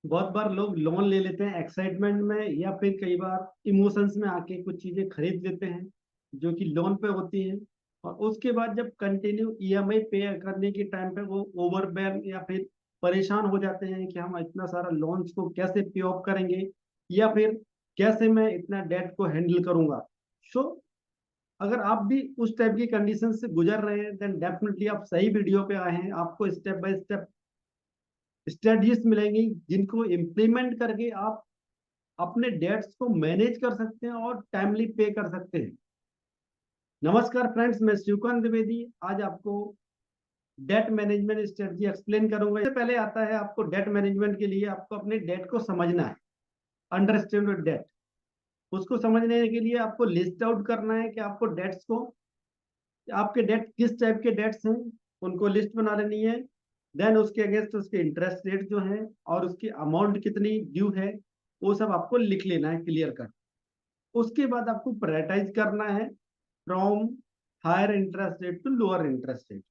बहुत बार लोग लोन ले लेते हैं एक्साइटमेंट में, या फिर कई बार इमोशंस में आके कुछ चीजें खरीद लेते हैं जो कि लोन पे होती हैं। और उसके बाद जब कंटिन्यू ईएमआई पे करने के टाइम पे वो ओवरवेल्म या फिर परेशान हो जाते हैं कि हम इतना सारा लोन्स को कैसे पे ऑफ करेंगे, या फिर कैसे मैं इतना डेट को हैंडल करूंगा। सो अगर आप भी उस टाइप की कंडीशन से गुजर रहे हैं, देन डेफिनेटली आप सही वीडियो पे आए हैं। आपको स्टेप बाय स्टेप स्ट्रेटजीज मिलेंगी जिनको इम्प्लीमेंट करके आप अपने डेट्स को मैनेज कर सकते हैं और टाइमली पे कर सकते हैं। नमस्कार फ्रेंड्स, मैं शिवकांत द्विवेदी आज आपको डेट मैनेजमेंट स्ट्रेटजी एक्सप्लेन करूंगा। इससे पहले आता है आपको डेट मैनेजमेंट के लिए आपको अपने डेट को समझना है। अंडरस्टैंड डेट, उसको समझने के लिए आपको लिस्ट आउट करना है कि आपको डेट्स को, आपके डेट किस टाइप के डेट्स हैं, उनको लिस्ट बना लेनी है। देन उसके अगेंस्ट उसके इंटरेस्ट रेट जो है और उसकी अमाउंट कितनी ड्यू है, वो सब आपको लिख लेना है क्लियर कर। उसके बाद आपको प्रायोरिटाइज करना है from higher interest rate to lower interest rate.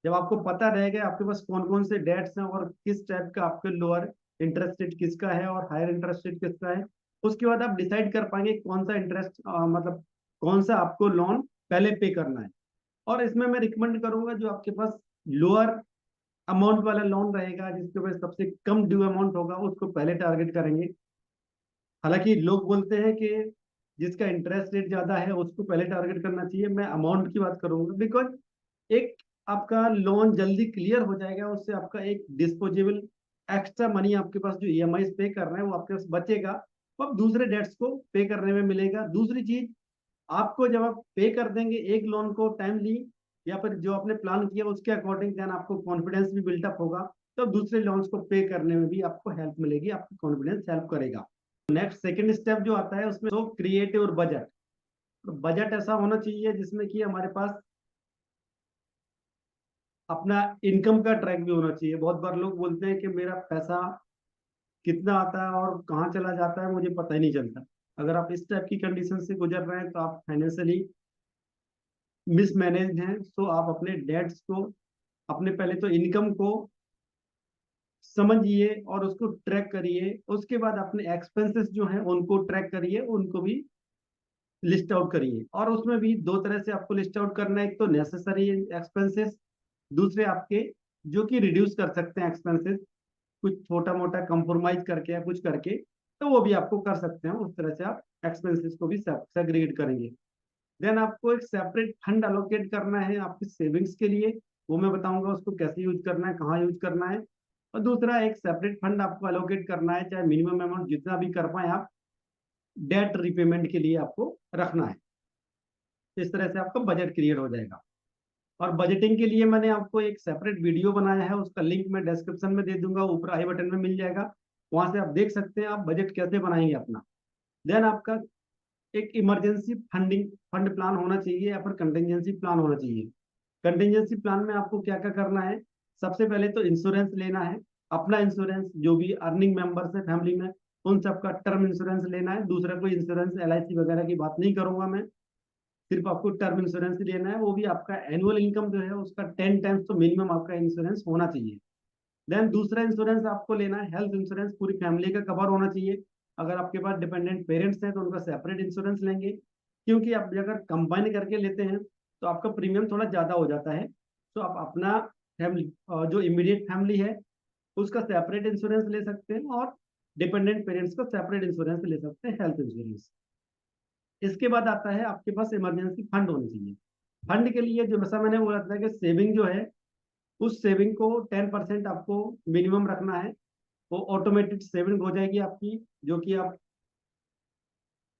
जब आपको पता रहेगा आपके पास कौन कौन से डेट्स हैं और किस टाइप का आपके लोअर इंटरेस्ट रेट किसका है और हायर इंटरेस्ट रेट किसका है, उसके बाद आप डिसाइड कर पाएंगे कौन सा इंटरेस्ट मतलब कौन सा आपको लोन पहले पे करना है। और इसमें मैं रिकमेंड करूंगा जो आपके पास लोअर अमाउंट वाला लोन रहेगा, जिसके पास सबसे कम ड्यू अमाउंट होगा, उसको पहले टारगेट करेंगे। हालांकि लोग बोलते हैं कि जिसका इंटरेस्ट रेट ज्यादा है उसको पहले टारगेट करना चाहिए। मैं अमाउंट की बात करूंगा बिकॉज एक आपका लोन जल्दी क्लियर हो जाएगा, उससे आपका एक डिस्पोजेबल एक्स्ट्रा मनी आपके पास जो ईएमआई पे कर रहे हैं वो आपके पास बचेगा, वो आप दूसरे डेट्स को पे करने में मिलेगा। दूसरी चीज, आपको जब आप पे कर देंगे एक लोन को टाइमली या फिर जो आपने प्लान किया उसके अकॉर्डिंग, देन आपको कॉन्फिडेंस भी बिल्टअप होगा। तो दूसरे लोन्स को पे करने में भी आपको हेल्प मिलेगी, आपको कॉन्फिडेंस हेल्प करेगा। नेक्स्ट सेकंड स्टेप जो आता है उसमें तो क्रिएट योर बजट। तो बजट ऐसा होना चाहिए जिसमें कि हमारे पास अपना इनकम का ट्रैक भी होना चाहिए। बहुत बार लोग बोलते हैं कि मेरा पैसा कितना आता है और कहाँ चला जाता है मुझे पता ही नहीं चलता। अगर आप इस टाइप की कंडीशन से गुजर रहे हैं तो आप फाइनेंशियली मिसमैनेज हैं। तो आप अपने डेट्स को, अपने पहले तो इनकम को समझिए और उसको ट्रैक करिए। उसके बाद अपने एक्सपेंसेस जो हैं उनको ट्रैक करिए, उनको भी लिस्ट आउट करिए। और उसमें भी दो तरह से आपको लिस्ट आउट करना है, एक तो नेसेसरी एक्सपेंसेस, दूसरे आपके जो कि रिड्यूस कर सकते हैं एक्सपेंसेस, कुछ छोटा मोटा कंप्रोमाइज करके या कुछ करके, तो वो भी आपको कर सकते हैं। उस तरह से आप एक्सपेंसेस को भी सेग्रीगेट करेंगे। देन आपको एक सेपरेट फंड अलोकेट करना है आपकी सेविंग्स के लिए, वो मैं बताऊंगा उसको कैसे यूज करना है, कहाँ यूज करना है। और दूसरा एक सेपरेट फंड आपको अलोकेट करना है, चाहे मिनिमम अमाउंट जितना भी कर पाए आप डेट रिपेमेंट के लिए आपको रखना है। इस तरह से आपका बजट क्रिएट हो जाएगा। और बजटिंग के लिए मैंने आपको एक सेपरेट वीडियो बनाया है, उसका लिंक मैं डिस्क्रिप्शन में दे दूंगा, ऊपर आई बटन में मिल जाएगा। वहां से आप देख सकते हैं आप बजट कैसे बनाएंगे अपना। देन आपका एक इमरजेंसी फंडिंग फंड प्लान होना चाहिए या फिर कंटिजेंसी प्लान होना चाहिए। कंटिजेंसी प्लान में आपको क्या क्या करना है, सबसे पहले तो इंश्योरेंस लेना है। अपना इंश्योरेंस, जो भी अर्निंग मेंबर्स है फैमिली में उन सबका टर्म इंश्योरेंस लेना है। दूसरा कोई इंश्योरेंस एलआईसी वगैरह की बात नहीं करूंगा मैं, सिर्फ आपको टर्म इंश्योरेंस ही लेना है। वो भी आपका एनुअल इनकम जो है उसका 10 टाइम्स तो मिनिमम आपका इंश्योरेंस होना चाहिए। देन दूसरा इंश्योरेंस आपको लेना है हेल्थ इंश्योरेंस, पूरी फैमिली का कवर होना चाहिए। अगर आपके पास डिपेंडेंट पेरेंट्स हैं तो उनका सेपरेट इंश्योरेंस लेंगे, क्योंकि आप अगर कंबाइन करके लेते हैं तो आपका प्रीमियम थोड़ा ज़्यादा हो जाता है। तो आप अपना फैमिली, जो इमीडिएट फैमिली है उसका सेपरेट इंश्योरेंस ले सकते हैं, और डिपेंडेंट पेरेंट्स का सेपरेट इंश्योरेंस ले सकते हैं, हेल्थ इंश्योरेंस। इसके बाद आता है आपके पास इमरजेंसी फंड होनी चाहिए। फंड के लिए जो जैसा मैंने बोला था कि सेविंग जो है, उस सेविंग को 10% आपको मिनिमम रखना है। वो ऑटोमेटिक सेविंग हो जाएगी आपकी, जो कि आप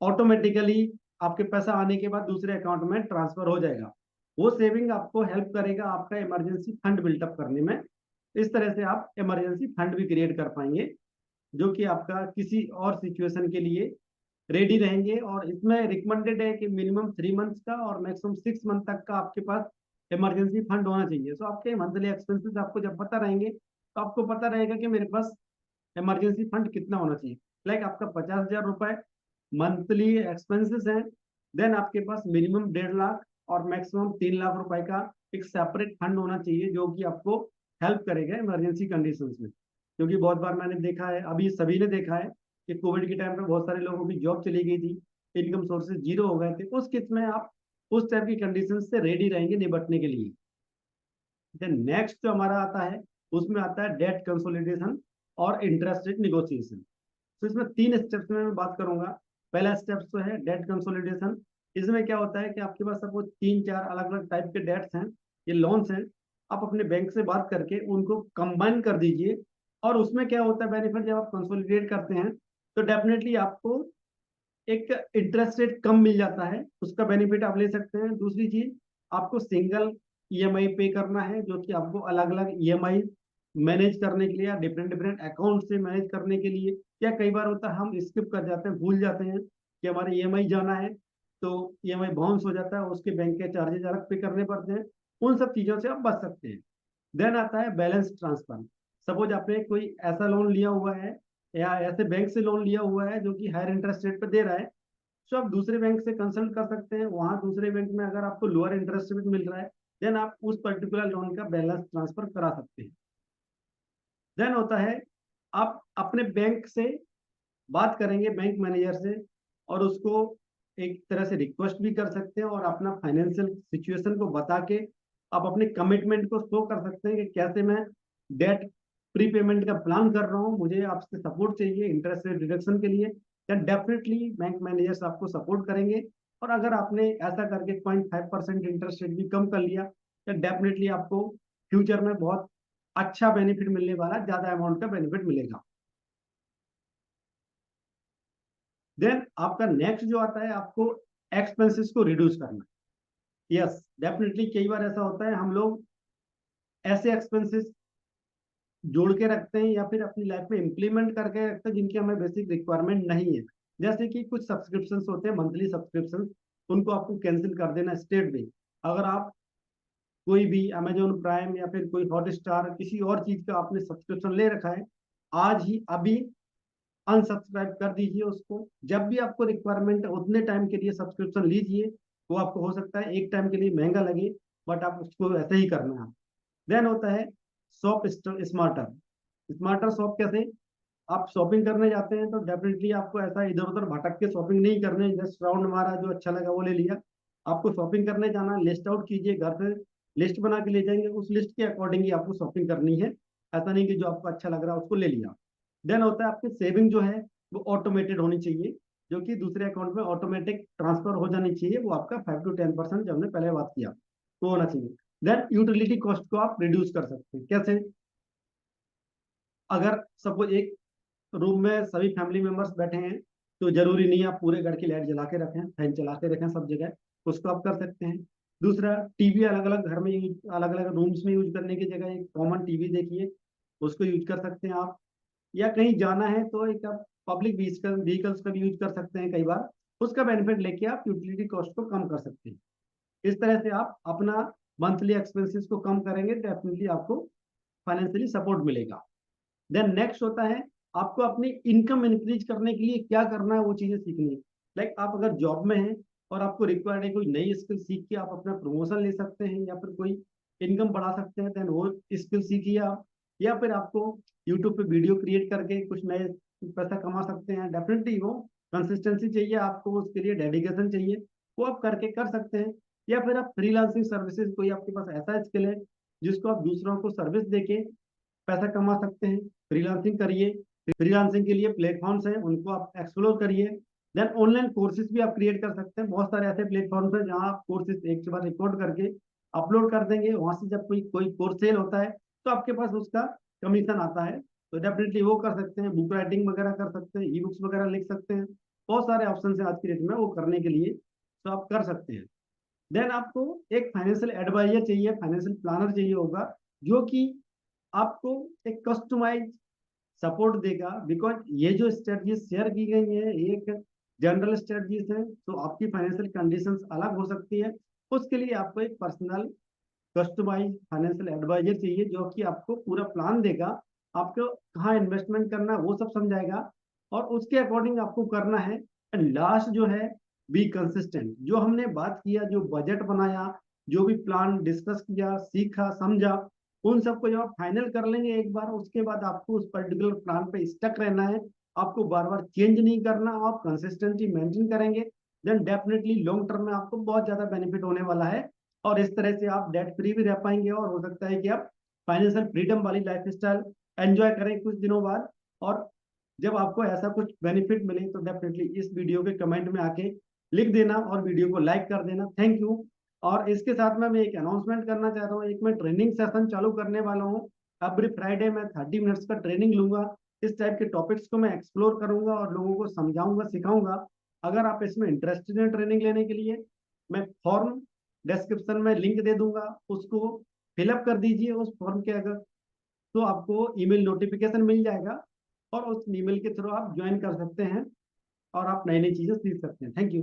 ऑटोमेटिकली आपके पैसा आने के बाद दूसरे अकाउंट में ट्रांसफर हो जाएगा। वो सेविंग आपको हेल्प करेगा आपका इमरजेंसी फंड बिल्टअप करने में। इस तरह से आप इमरजेंसी फंड भी क्रिएट कर पाएंगे, जो कि आपका किसी और सिचुएशन के लिए रेडी रहेंगे। और इसमें रिकमेंडेड है कि मिनिमम 3 मंथ्स का और मैक्सिमम 6 मंथ तक का आपके पास इमरजेंसी फंड होना चाहिए। सो आपके मंथली एक्सपेंसेस आपको जब पता रहेंगे तो आपको पता रहेगा कि मेरे पास इमरजेंसी फंड कितना होना चाहिए। लाइक आपका 50,000 रुपए मंथली एक्सपेंसेस हैं, देन आपके पास मिनिमम 1.5 लाख और मैक्सिमम 3 लाख रुपए का एक सेपरेट फंड होना चाहिए, जो कि आपको हेल्प करेगा इमरजेंसी कंडीशंस में। क्योंकि बहुत बार मैंने देखा है, अभी सभी ने देखा है कि कोविड के टाइम पे बहुत सारे लोगों की जॉब चली गई थी, इनकम सोर्सेज जीरो हो गए थे। उस केस में आप उस टाइप की कंडीशन से रेडी रहेंगे निपटने के लिए। देन नेक्स्ट जो हमारा आता है, उसमें आता है डेट कंसोलिडेशन और इंटरेस्ट रेट निगोशिएशन। तो इसमें 3 स्टेप्स में मैं बात करूंगा। पहला स्टेप तो है डेट कंसोलिडेशन। इसमें क्या होता है कि आपके पास सपोज 3-4 अलग अलग टाइप के डेट्स हैं, ये लोन्स हैं, आप अपने बैंक से बात करके उनको कंबाइन कर दीजिए। और उसमें क्या होता है बेनिफिट, जब आप कंसोलिडेट करते हैं तो डेफिनेटली आपको एक इंटरेस्ट रेट कम मिल जाता है, उसका बेनिफिट आप ले सकते हैं। दूसरी चीज, आपको सिंगल ईएमआई पे करना है, जो कि आपको अलग अलग ईएमआई मैनेज करने के लिए या डिफरेंट डिफरेंट अकाउंट से मैनेज करने के लिए, या कई बार होता है हम स्किप कर जाते हैं, भूल जाते हैं कि हमारे ईएमआई जाना है, तो ईएमआई बाउंस हो जाता है, उसके बैंक के चार्जेस अलग पे करने पड़ते हैं। उन सब चीजों से आप बच सकते हैं। देन आता है बैलेंस ट्रांसफर। सपोज आपने कोई ऐसा लोन लिया हुआ है या ऐसे बैंक से लोन लिया हुआ है जो कि हायर इंटरेस्ट रेट पे दे रहा है, तो आप दूसरे बैंक से कंसल्ट कर सकते हैं। वहां दूसरे बैंक में अगर आपको लोअर इंटरेस्ट रेट मिल रहा है, देन आप उस पर्टिकुलर लोन का बैलेंस ट्रांसफर करा सकते हैं। देन होता है, आप अपने बैंक से बात करेंगे, बैंक मैनेजर से, और उसको एक तरह से रिक्वेस्ट भी कर सकते हैं और अपना फाइनेंशियल सिचुएशन को बता के आप अपने कमिटमेंट को शो कर सकते हैं कि कैसे मैं डेट प्रीपेमेंट का प्लान कर रहा हूँ, मुझे आपसे सपोर्ट चाहिए इंटरेस्ट रेट रिडक्शन के लिए। देन डेफिनेटली बैंक मैनेजर्स आपको सपोर्ट करेंगे। और अगर आपने ऐसा करके 0.5% इंटरेस्ट रेट भी कम कर लिया, तो डेफिनेटली आपको फ्यूचर में बहुत अच्छा बेनिफिट मिलने वाला, ज्यादा अमाउंट का बेनिफिट मिलेगा। देन आपका नेक्स्ट जो आता है, आपको एक्सपेंसेस को रिड्यूस करना। यस, डेफिनेटली कई बार ऐसा होता है हम लोग ऐसे एक्सपेंसेस जोड़ के रखते हैं या फिर अपनी लाइफ में इंप्लीमेंट करके रखते हैं जिनकी हमें बेसिक रिक्वायरमेंट नहीं है। जैसे कि कुछ सब्सक्रिप्शंस होते हैं, मंथली सब्सक्रिप्शन, उनको आपको कैंसिल कर देना स्टेट में। अगर आप कोई भी अमेजोन प्राइम या फिर कोई हॉटस्टार किसी और चीज का आपने सब्सक्रिप्शन ले रखा है, आज ही अभी अनसब्सक्राइब कर दीजिए उसको। जब भी आपको रिक्वायरमेंट है उतने टाइम के लिए सब्सक्रिप्शन लीजिए। वो आपको हो सकता है एक टाइम के लिए महंगा लगे, बट आप उसको ऐसे ही करना है। देन होता है शॉप स्मार्टर। स्मार्टर शॉप कैसे, आप शॉपिंग करने जाते हैं तो डेफिनेटली आपको ऐसा इधर उधर भटक के शॉपिंग नहीं करने, जस्ट राउंड मारा, जो अच्छा लगा वो ले लिया। आपको शॉपिंग करने जाना, लिस्ट आउट कीजिए, घर से लिस्ट बना के ले जाएंगे, उस लिस्ट के अकॉर्डिंग ही आपको शॉपिंग करनी है। ऐसा नहीं कि जो आपको अच्छा लग रहा है उसको ले लिया। देन होता है आपकी सेविंग जो है वो ऑटोमेटेड होनी चाहिए, जो कि दूसरे अकाउंट में ऑटोमेटिक ट्रांसफर हो जानी चाहिए। वो आपका 5 to 10% जो हमने पहले बात किया वो होना चाहिए। देन यूटिलिटी कॉस्ट को आप रिड्यूस कर सकते हैं। कैसे, अगर सपोज एक रूम में सभी फैमिली मेंबर्स बैठे हैं, तो जरूरी नहीं है आप पूरे घर की लाइट जला के रखें, फैन चला के रखें सब जगह, उसको आप कर सकते हैं। दूसरा, टीवी अलग अलग घर में यूज, अलग अलग रूम्स में यूज करने की जगह एक कॉमन टीवी देखिए, उसको यूज कर सकते हैं आप। या कहीं जाना है तो एक आप पब्लिक व्हीकल्स का भी यूज कर सकते हैं कई बार, उसका बेनिफिट लेके आप यूटिलिटी कॉस्ट को कम कर सकते हैं। इस तरह से आप अपना मंथली एक्सपेंसेस को कम करेंगे, डेफिनेटली आपको फाइनेंशियली सपोर्ट मिलेगा। देन नेक्स्ट होता है, आपको अपनी इनकम इंक्रीज करने के लिए क्या करना है वो चीजें सीखनी है। लाइक आप अगर जॉब में हैं और आपको रिक्वायर्ड है कोई नई स्किल सीख के आप अपना प्रमोशन ले सकते हैं या फिर कोई इनकम बढ़ा सकते हैं, देन वो स्किल सीखिए आप। या फिर आपको यूट्यूब पे वीडियो क्रिएट करके कुछ नए पैसा कमा सकते हैं, डेफिनेटली वो कंसिस्टेंसी चाहिए आपको, उसके लिए डेडिकेशन चाहिए, वो आप करके कर सकते हैं। या फिर आप फ्रीलांसिंग सर्विसेज, कोई आपके पास ऐसा स्किल है जिसको आप दूसरों को सर्विस देके पैसा कमा सकते हैं, फ्रीलांसिंग करिए। फ्रीलांसिंग के लिए प्लेटफॉर्म्स हैं, उनको आप एक्सप्लोर करिए। देन ऑनलाइन कोर्सेज भी आप क्रिएट कर सकते हैं। बहुत सारे ऐसे प्लेटफॉर्म्स हैं जहाँ आप कोर्सेज एक के बाद रिकॉर्ड करके अपलोड कर देंगे, वहां से जब कोई कोई कोर्स सेल होता है तो आपके पास उसका कमीशन आता है। तो डेफिनेटली वो कर सकते हैं, बुक राइटिंग वगैरह कर सकते हैं, ई बुक्स वगैरह लिख सकते हैं। बहुत सारे ऑप्शन है आज की डेट में वो करने के लिए, तो आप कर सकते हैं। देन आपको एक फाइनेंशियल एडवाइजर चाहिए, फाइनेंशियल प्लानर चाहिए होगा, जो कि आपको एक कस्टमाइज सपोर्ट देगा। बिकॉज ये जो स्ट्रेटजीज शेयर की गई है एक जनरल स्ट्रेटजीज है, तो आपकी फाइनेंशियल कंडीशंस अलग हो सकती है। उसके लिए आपको एक पर्सनल कस्टमाइज फाइनेंशियल एडवाइजर चाहिए, जो कि आपको पूरा प्लान देगा, आपको कहाँ इन्वेस्टमेंट करना है वो सब समझाएगा, और उसके अकॉर्डिंग आपको करना है। एंड लास्ट जो है, बी कंसिस्टेंट। जो हमने बात किया, जो बजट बनाया, जो भी प्लान डिस्कस किया, सीखा, समझा, उन सबको जब आप फाइनल कर लेंगे एक बार, उसके बाद आपको उस पर्टिकुलर प्लान पे स्टक रहना है, आपको बार बार चेंज नहीं करना, आप कंसिस्टेंसी मेंटेन करेंगे, देन डेफिनेटली लॉन्ग टर्म में आपको बहुत ज्यादा बेनिफिट होने वाला है। और इस तरह से आप डेट फ्री भी रह पाएंगे, और हो सकता है कि आप फाइनेंशियल फ्रीडम वाली लाइफ स्टाइल एंजॉय करें कुछ दिनों बाद। और जब आपको ऐसा कुछ बेनिफिट मिले तो डेफिनेटली इस वीडियो के कमेंट में आके लिख देना और वीडियो को लाइक कर देना। Thank you. और इसके साथ में मैं एक अनाउंसमेंट करना चाहता हूँ, एक मैं ट्रेनिंग सेशन चालू करने वाला हूँ। एवरी फ्राइडे मैं 30 मिनट्स का ट्रेनिंग लूंगा, इस टाइप के टॉपिक्स को मैं एक्सप्लोर करूंगा और लोगों को समझाऊंगा, सिखाऊंगा। अगर आप इसमें इंटरेस्टेड हैं ट्रेनिंग लेने के लिए, मैं फॉर्म डिस्क्रिप्शन में लिंक दे दूंगा, उसको फिलअप कर दीजिए उस फॉर्म के, अगर तो आपको ईमेल नोटिफिकेशन मिल जाएगा, और उस ईमेल के थ्रू आप ज्वाइन कर सकते हैं और आप नई नई चीजें सीख सकते हैं। Thank you.